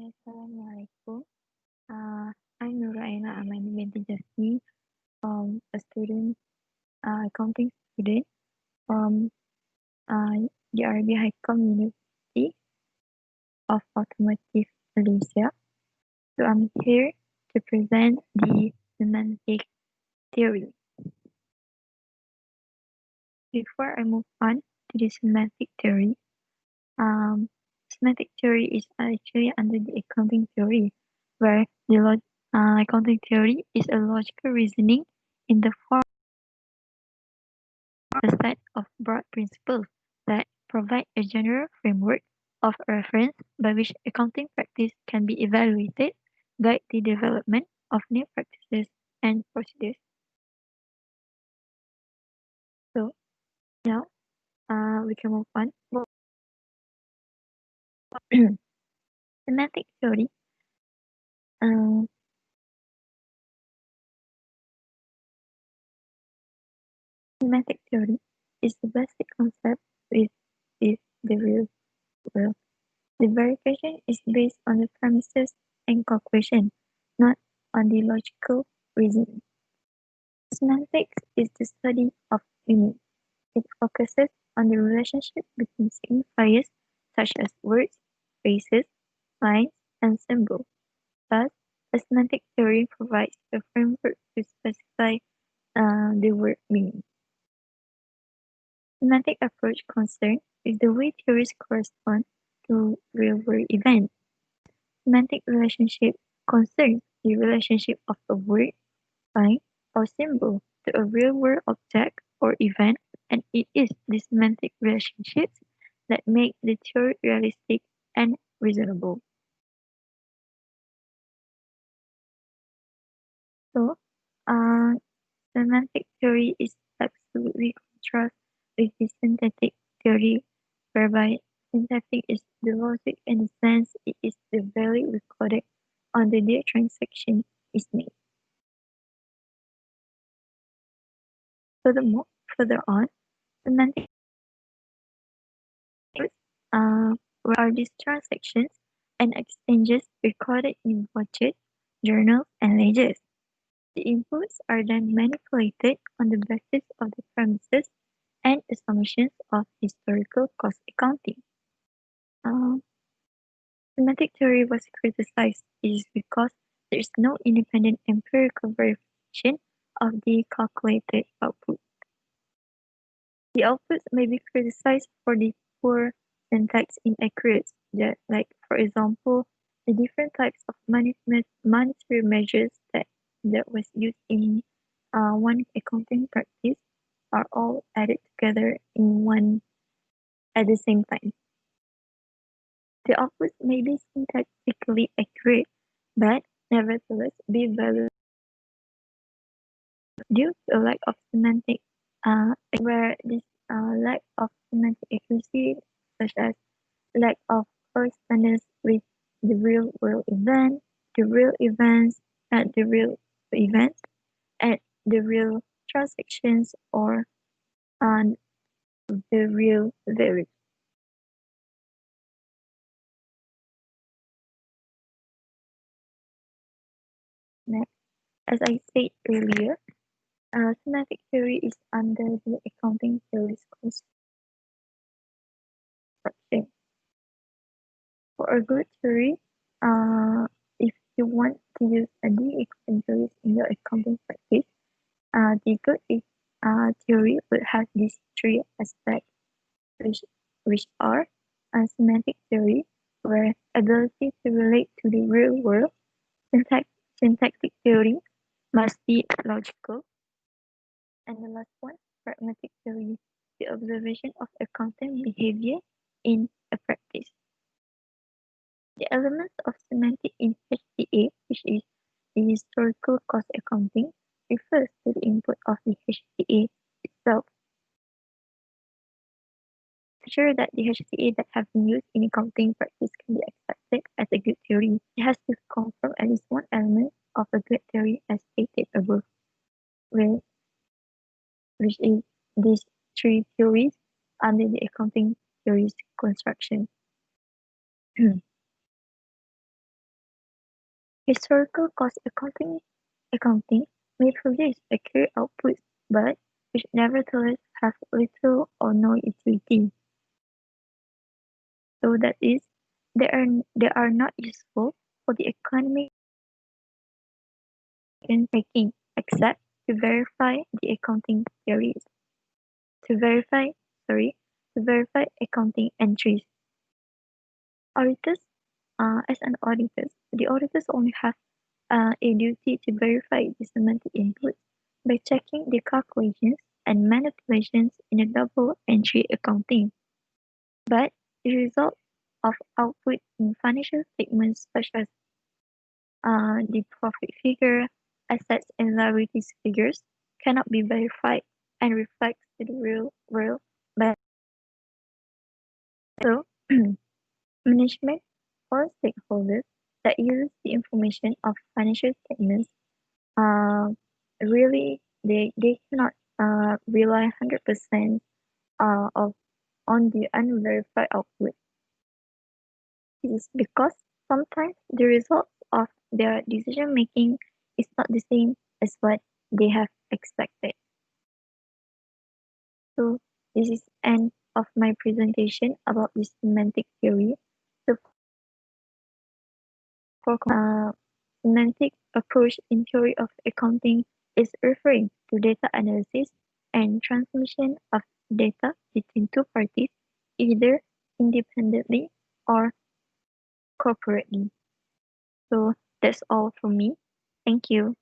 Assalamualaikum. I'm NURUL Aina Amani binti JASNI, a student, accounting student from DRB-HICOM University of Automotive, Malaysia. So I'm here to present the semantic theory. Before I move on to the semantic theory, semantic theory is actually under the accounting theory, where the accounting theory is a logical reasoning in the form of a set of broad principles that provide a general framework of reference by which accounting practice can be evaluated, guide the development of new practices and procedures. So now we can move on. Semantic theory. Semantic theory is the basic concept with the real world. The verification is based on the premises and conclusion, not on the logical reasoning. Semantics is the study of meaning. It focuses on the relationship between signifiers such as words, phrases, lines, and symbols. Thus, a semantic theory provides a framework to specify the word meaning. Semantic approach concerns with the way theories correspond to real-world events. Semantic relationship concerns the relationship of a word, sign, or symbol to a real-world object or event, and it is the semantic relationships that make the theory realistic and reasonable. So, semantic theory is absolutely contrast with the synthetic theory, whereby synthetic is the logic in the sense it is the value recorded on the day a transaction is made. Furthermore, further on, semantic what are these transactions and exchanges recorded in watches, journals, and ledgers. The inputs are then manipulated on the basis of the premises and assumptions of historical cost accounting. Semantic theory was criticized is because there is no independent empirical verification of the calculated output. The outputs may be criticized for the poor syntax inaccuracy, like, for example, the different types of monetary measures that was used in one accounting practice are all added together in one at the same time. The outputs may be syntactically accurate, but nevertheless be valued due to a lack of semantic where this lack of semantic accuracy, such as lack of correspondence with the real world event, the real events at the real events, and the real transactions or on the real value. Next, as I said earlier, semantic theory is under the accounting theories construction. For a good theory, if you want to use a accounting theories in your accounting practice, the good theory would have these three aspects, which are semantic theory, where ability to relate to the real world, syntactic theory must be logical, and the last one, pragmatic theory, the observation of accounting behavior in a practice. The elements of semantic in HTA, which is the historical cost accounting, refers to the input of the HTA itself. To ensure that the HTA that have been used in accounting practice can be accepted as a good theory, it has to confirm at least one element of a good theory as stated above, which is these three theories under the accounting theories construction. Historical cost accounting may produce accurate outputs, but which nevertheless have little or no utility. So that is, they are not useful for the economic taking, except to verify the accounting theories. To verify, sorry, to verify accounting entries. Auditors, as an auditor, the auditors only have a duty to verify the semantic input by checking the calculations and manipulations in a double entry accounting. But the result of output in financial statements such as the profit figure, assets and liabilities figures cannot be verified and reflects the real world. But so management or stakeholders that use the information of financial statements really they cannot rely 100% of on the unverified output. This is because sometimes the results of their decision making is not the same as what they have expected. So this is end of my presentation about the semantic theory. So for semantic approach in theory of accounting is referring to data analysis and transmission of data between two parties, either independently or corporately. So that's all from me. Thank you.